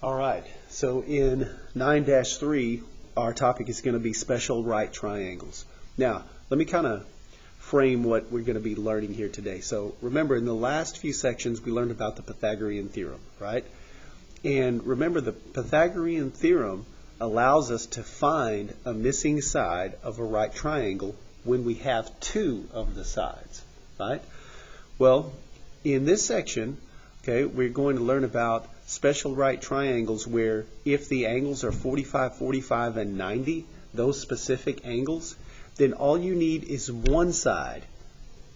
All right, so in 9-3, our topic is going to be special right triangles. Now, let me kind of frame what we're going to be learning here today. So remember, in the last few sections, we learned about the Pythagorean theorem, right? And remember, the Pythagorean theorem allows us to find a missing side of a right triangle when we have two of the sides, right? Well, in this section, okay, we're going to learn about special right triangles where if the angles are 45, 45, and 90, those specific angles, then all you need is one side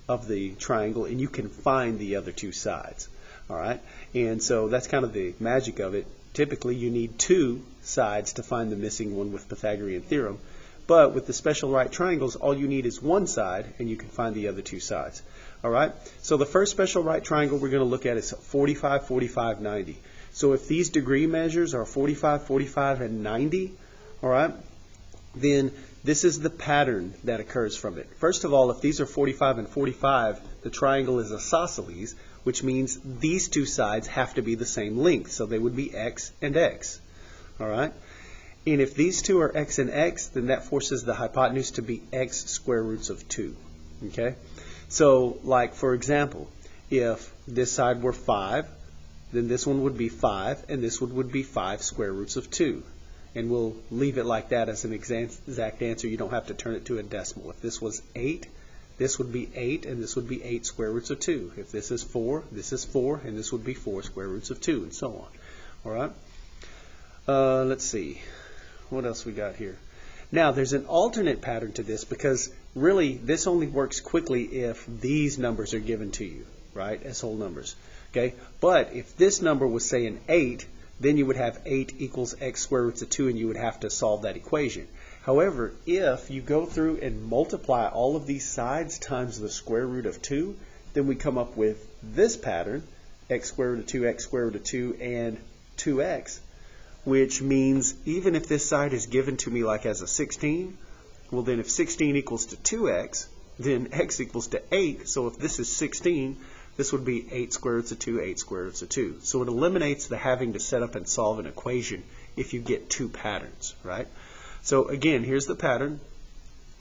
of the triangle and you can find the other two sides. All right, and so that's kind of the magic of it. Typically you need two sides to find the missing one with Pythagorean theorem, but with the special right triangles all you need is one side and you can find the other two sides. All right, so the first special right triangle we're going to look at is 45, 45, 90. So if these degree measures are 45, 45, and 90, all right, then this is the pattern that occurs from it. First of all, if these are 45 and 45, the triangle is isosceles, which means these two sides have to be the same length. So they would be x and x. All right? And if these two are x and x, then that forces the hypotenuse to be x square roots of 2. Okay? So, like, for example, if this side were 5, then this one would be 5, and this one would be 5 square roots of 2. And we'll leave it like that as an exact answer. You don't have to turn it to a decimal. If this was 8, this would be 8, and this would be 8 square roots of 2. If this is 4, this is 4, and this would be 4 square roots of 2, and so on. All right? Let's see. What else we got here? Now, there's an alternate pattern to this because really this only works quickly if these numbers are given to you, right, as whole numbers. Okay? But if this number was, say, an 8, then you would have 8 equals x square roots of 2, and you would have to solve that equation. However, if you go through and multiply all of these sides times the square root of 2, then we come up with this pattern, x square root of 2, x square root of 2, and 2x, which means even if this side is given to me like as a 16, well then if 16 equals to 2x, then x equals to 8. So if this is 16, this would be 8 square roots of 2, 8 square roots of 2. So it eliminates the having to set up and solve an equation if you get two patterns, right? So again, here's the pattern.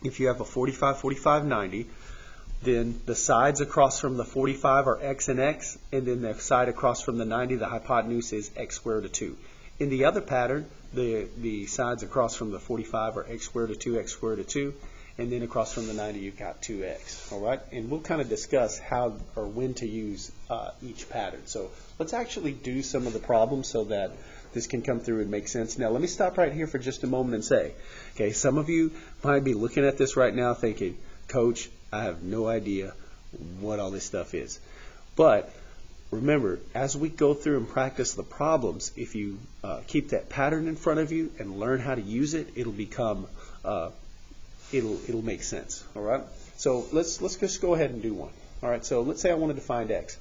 If you have a 45, 45, 90, then the sides across from the 45 are x and x, and then the side across from the 90, the hypotenuse is x squared root of 2. In the other pattern, the sides across from the 45 are x squared root of 2, x squared root of 2. And then across from the 90, you've got 2x, all right? And we'll kind of discuss how or when to use each pattern. So let's actually do some of the problems so that this can come through and make sense. Now, let me stop right here for just a moment and say, okay, some of you might be looking at this right now thinking, Coach, I have no idea what all this stuff is. But remember, as we go through and practice the problems, if you keep that pattern in front of you and learn how to use it, it'll become it'll make sense. All right. So let's just go ahead and do one. All right. So let's say I wanted to find x.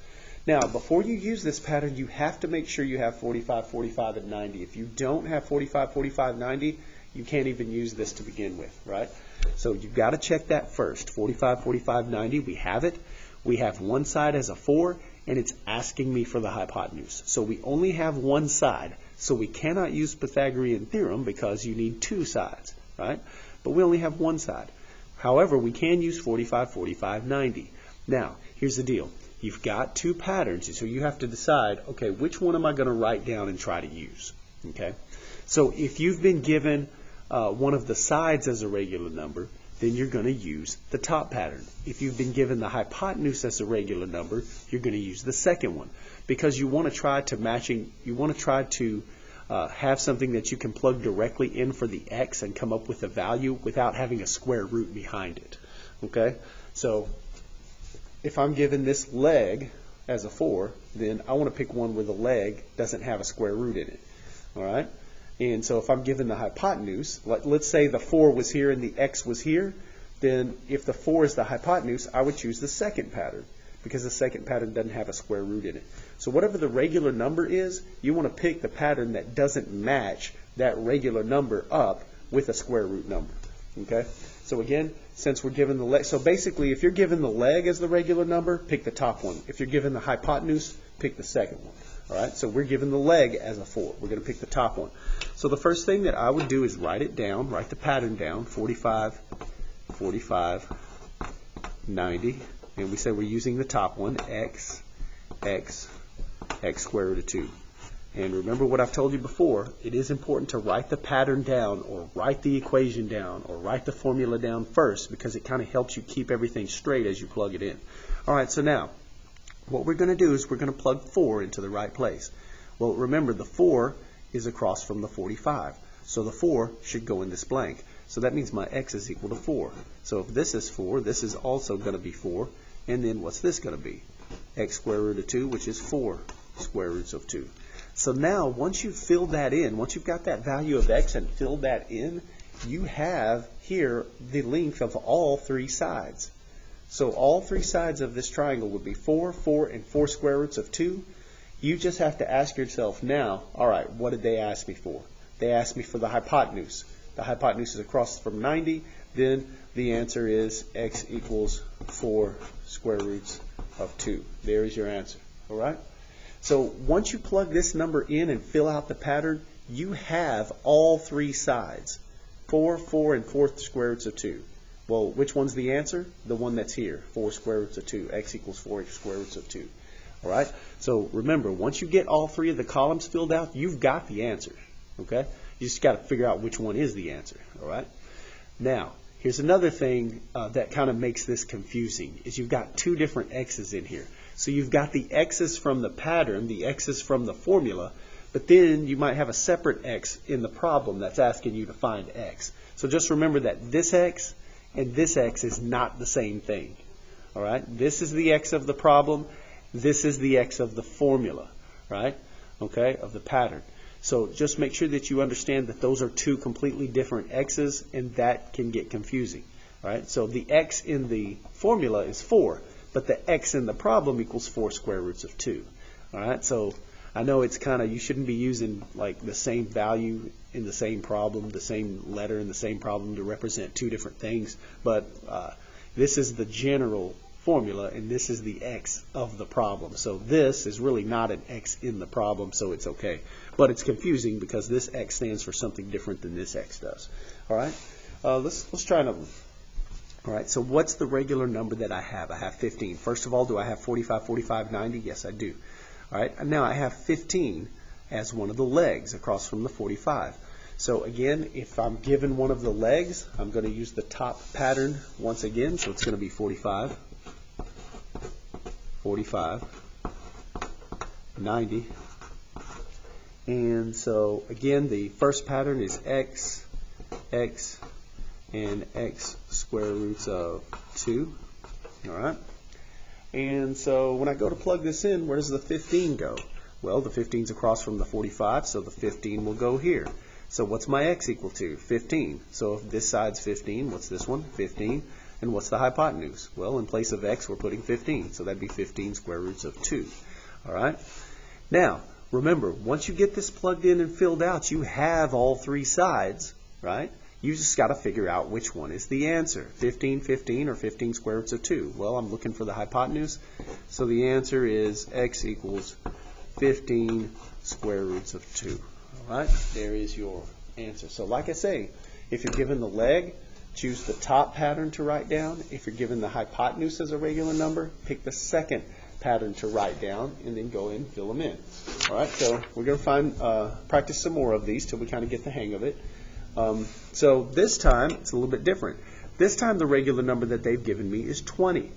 Now, before you use this pattern, you have to make sure you have 45, 45, and 90. If you don't have 45, 45, 90, you can't even use this to begin with, right? So you've got to check that first. 45, 45, 90. We have it. We have one side as a 4, and it's asking me for the hypotenuse. So we only have one side. So we cannot use Pythagorean theorem because you need two sides, right? But we only have one side. However, we can use 45, 45, 90. Now, here's the deal. You've got two patterns, so you have to decide, okay, which one am I going to write down and try to use? Okay. So if you've been given one of the sides as a regular number, then you're going to use the top pattern. If you've been given the hypotenuse as a regular number, you're going to use the second one, because you want to try to have something that you can plug directly in for the x and come up with a value without having a square root behind it. Okay? So if I'm given this leg as a 4, then I want to pick one where the leg doesn't have a square root in it. All right? And so if I'm given the hypotenuse, let's say the 4 was here and the x was here, then if the 4 is the hypotenuse, I would choose the second pattern, because the second pattern doesn't have a square root in it. So whatever the regular number is, you want to pick the pattern that doesn't match that regular number up with a square root number. Okay? So again, since we're given the leg, so basically if you're given the leg as the regular number, pick the top one. If you're given the hypotenuse, pick the second one. All right, so we're given the leg as a 4. We're going to pick the top one. So the first thing that I would do is write it down, write the pattern down, 45, 45, 90. And we say we're using the top one, x, x, x square root of 2. And remember what I've told you before, it is important to write the pattern down or write the equation down or write the formula down first because it kind of helps you keep everything straight as you plug it in. All right, so now what we're going to do is we're going to plug 4 into the right place. Well, remember the 4 is across from the 45. So the 4 should go in this blank. So that means my x is equal to 4. So if this is 4, this is also going to be 4. And then what's this going to be? X square root of 2, which is 4 square roots of 2. So now once you've filled that in, once you've got that value of x and filled that in, you have here the length of all 3 sides. So all 3 sides of this triangle would be 4, 4, and 4 square roots of 2. You just have to ask yourself now, all right, what did they ask me for? They asked me for the hypotenuse. The hypotenuse is across from 90. Then the answer is x equals 4 square roots of 2. There is your answer. All right? So once you plug this number in and fill out the pattern, you have all 3 sides, 4, 4, and 4 square roots of 2. Well, which one's the answer? The one that's here, 4 square roots of 2. X equals 4 square roots of 2. All right? So remember, once you get all 3 of the columns filled out, you've got the answer. Okay? You just got to figure out which one is the answer. All right? Now, here's another thing that kind of makes this confusing, is you've got 2 different x's in here. So you've got the x's from the pattern, the x's from the formula, but then you might have a separate x in the problem that's asking you to find x. So just remember that this x and this x is not the same thing. All right? This is the x of the problem. This is the x of the formula, right? Okay, of the pattern. So just make sure that you understand that those are 2 completely different x's, and that can get confusing. All right? So the x in the formula is 4, but the x in the problem equals 4 square roots of 2. All right? So I know it's kind of, you shouldn't be using like the same value in the same problem, the same letter in the same problem to represent 2 different things, but this is the general formula, and this is the x of the problem. So this is really not an x in the problem, so it's okay. But it's confusing because this x stands for something different than this x does. All right? Let's try another one. All right, so what's the regular number that I have? I have 15. First of all, do I have 45, 45, 90? Yes, I do. All right, and now I have 15 as one of the legs across from the 45. So again, if I'm given one of the legs, I'm going to use the top pattern once again. So it's going to be 45, 45, 90. And so again, the first pattern is x, x, and x square roots of 2. All right. And so when I go to plug this in, where does the 15 go? Well, the 15 is across from the 45, so the 15 will go here. So what's my x equal to? 15. So if this side's 15, what's this one? 15. And what's the hypotenuse? Well, in place of x, we're putting 15. So that'd be 15 square roots of 2. All right. Now, remember, once you get this plugged in and filled out, you have all 3 sides, right? You just got to figure out which one is the answer, 15, 15, or 15 square roots of 2. Well, I'm looking for the hypotenuse, so the answer is x equals 15 square roots of 2. All right, there is your answer. So like I say, if you're given the leg, choose the top pattern to write down. If you're given the hypotenuse as a regular number, pick the second pattern to write down, and then go and fill them in. All right, so we're going to practice some more of these till we kind of get the hang of it. So this time, it's a little bit different. This time, the regular number that they've given me is 20.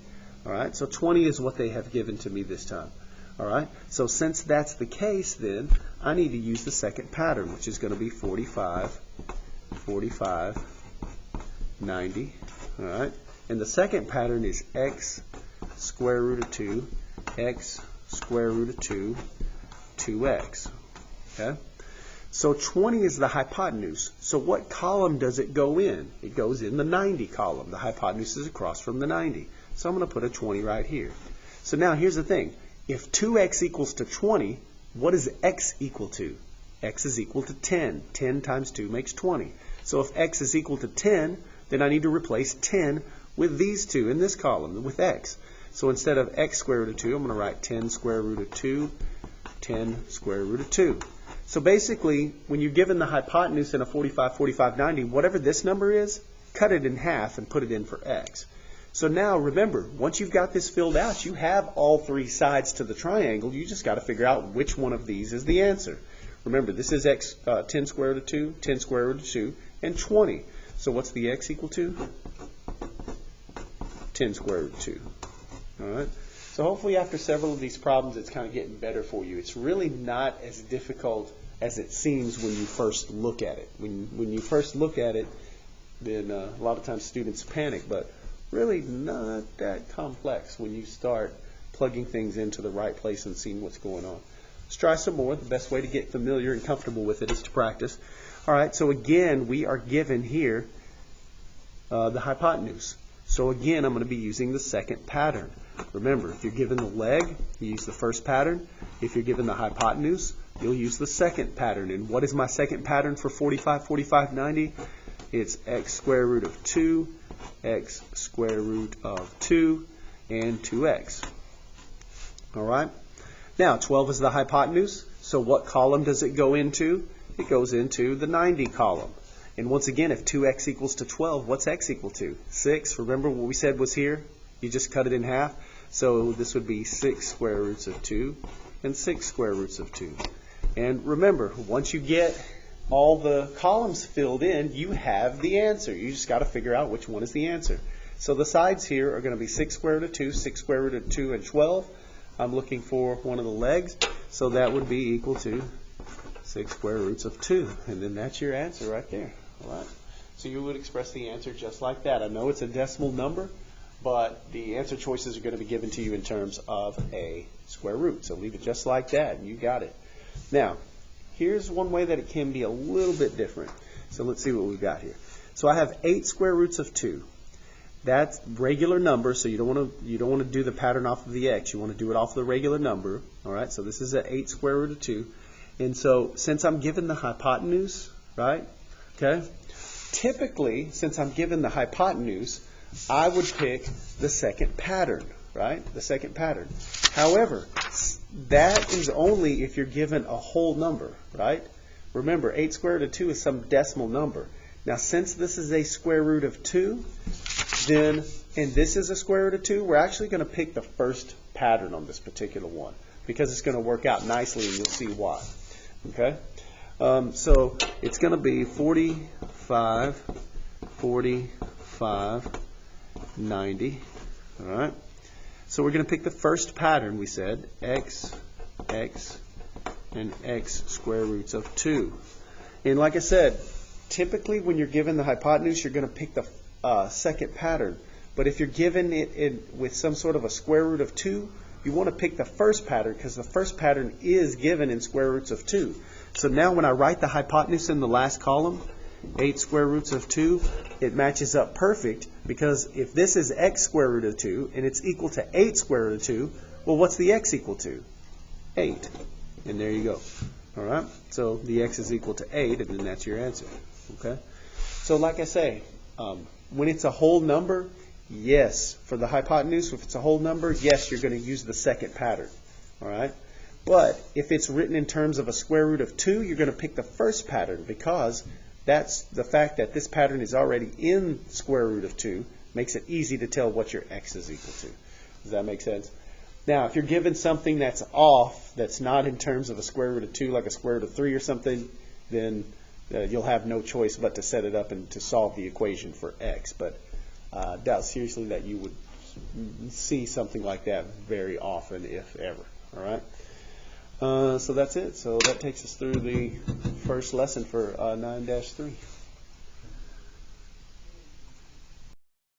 All right, so 20 is what they have given to me this time. All right, so since that's the case, then I need to use the second pattern, which is going to be 45, 45, 90. All right, and the second pattern is x square root of 2, x square root of 2, 2x. Okay. So 20 is the hypotenuse. So what column does it go in? It goes in the 90 column. The hypotenuse is across from the 90. So I'm going to put a 20 right here. So now here's the thing. If 2x equals to 20, what is x equal to? X is equal to 10. 10 times 2 makes 20. So if x is equal to 10, then I need to replace 10 with these two in this column, with x. So instead of x square root of 2, I'm going to write 10 square root of 2, 10 square root of 2. So basically, when you're given the hypotenuse in a 45, 45, 90, whatever this number is, cut it in half and put it in for x. So now remember, once you've got this filled out, you have all three sides to the triangle. You just got to figure out which one of these is the answer. Remember, this is x 10 square root of 2, 10 square root of 2, and 20. So what's the x equal to? 10 square root of 2. All right. So hopefully after several of these problems, it's kind of getting better for you. It's really not as difficult as it seems when you first look at it. When you first look at it, then a lot of times students panic, but really not that complex when you start plugging things into the right place and seeing what's going on. Let's try some more. The best way to get familiar and comfortable with it is to practice. All right, so again, we are given here the hypotenuse. So again, I'm going to be using the second pattern. Remember, if you're given the leg, you use the first pattern. If you're given the hypotenuse, you'll use the second pattern. And what is my second pattern for 45, 45, 90? It's x square root of 2, x square root of 2, and 2x. All right? Now, 12 is the hypotenuse. So what column does it go into? It goes into the 90 column. And once again, if 2x equals to 12, what's x equal to? 6. Remember what we said was here? You just cut it in half. So this would be 6 square roots of 2 and 6 square roots of 2. And remember, once you get all the columns filled in, you have the answer. You just got to figure out which one is the answer. So the sides here are going to be 6 square root of 2, 6 square root of 2, and 12. I'm looking for one of the legs, so that would be equal to 6 square roots of 2. And then that's your answer right there. All right. So you would express the answer just like that. I know it's a decimal number, but the answer choices are going to be given to you in terms of a square root. So leave it just like that, and you got it. Now, here's one way that it can be a little bit different. So let's see what we've got here. So I have 8 square roots of 2. That's regular number, so you don't want to do the pattern off of the x. You want to do it off the regular number. All right. So this is an 8 square root of 2. And so since I'm given the hypotenuse, right? Okay. Typically, since I'm given the hypotenuse, I would pick the second pattern, right? The second pattern. However, that is only if you're given a whole number, right? Remember, 8 square root of 2 is some decimal number. Now, since this is a square root of 2, then, and this is a square root of 2, we're actually going to pick the first pattern on this particular one because it's going to work out nicely, and you'll see why. Okay? So it's going to be 45, 45, 90. All right? So we're going to pick the first pattern, we said, x, x, and x square roots of 2. And like I said, typically when you're given the hypotenuse, you're going to pick the second pattern. But if you're given it with some sort of a square root of 2, you want to pick the first pattern because the first pattern is given in square roots of 2. So now when I write the hypotenuse in the last column, 8 square roots of 2, it matches up perfect because if this is x square root of 2 and it's equal to 8 square root of 2, well, what's the x equal to? 8. And there you go. All right? So the x is equal to 8, and then that's your answer. Okay? So like I say, when it's a whole number, yes. For the hypotenuse, if it's a whole number, yes, you're going to use the second pattern. All right? But if it's written in terms of a square root of 2, you're going to pick the first pattern because that's the fact that this pattern is already in square root of 2 makes it easy to tell what your x is equal to. Does that make sense? Now, if you're given something that's off, that's not in terms of a square root of 2, like a square root of 3 or something, then you'll have no choice but to set it up and to solve the equation for x. But I doubt seriously that you would see something like that very often, if ever. All right? So that's it. So that takes us through the first lesson for 9-3.